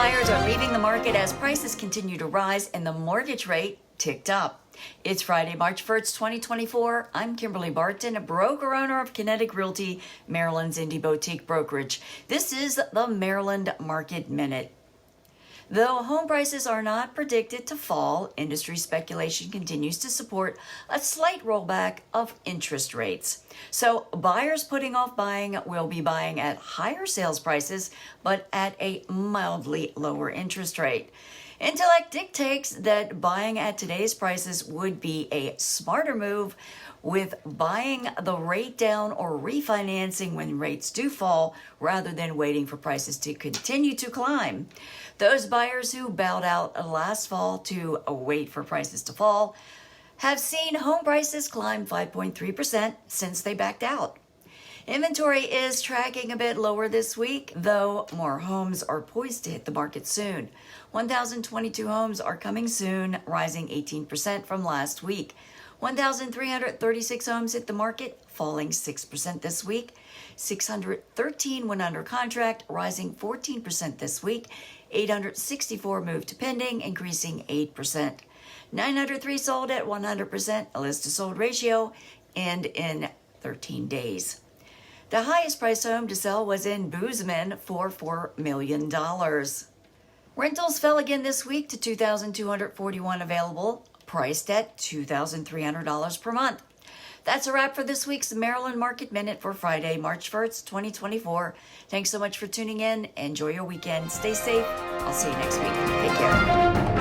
buyers are leaving the market as prices continue to rise and the mortgage rate ticked up. It's Friday, March 1st, 2024. I'm Kimberly Barton, a broker owner of Kinetic Realty, Maryland's indie boutique brokerage. This is the Maryland Market Minute. Though home prices are not predicted to fall, industry speculation continues to support a slight rollback of interest rates. So buyers putting off buying will be buying at higher sales prices, but at a mildly lower interest rate. Intellect dictates that buying at today's prices would be a smarter move, with buying the rate down or refinancing when rates do fall rather than waiting for prices to continue to climb. Those buyers who bowed out last fall to wait for prices to fall have seen home prices climb 5.3% since they backed out. Inventory is tracking a bit lower this week, though more homes are poised to hit the market soon. 1,022 homes are coming soon, rising 18% from last week. 1,336 homes hit the market, falling 6% this week. 613 went under contract, rising 14% this week. 864 moved to pending, increasing 8%. 903 sold at 100%, a list-to-sold ratio, and in 13 days. The highest priced home to sell was in Boozman for $4 million. Rentals fell again this week to 2,241 available, priced at $2,300 per month. That's a wrap for this week's Maryland Market Minute for Friday, March 1st, 2024. Thanks so much for tuning in. Enjoy your weekend. Stay safe. I'll see you next week. Take care.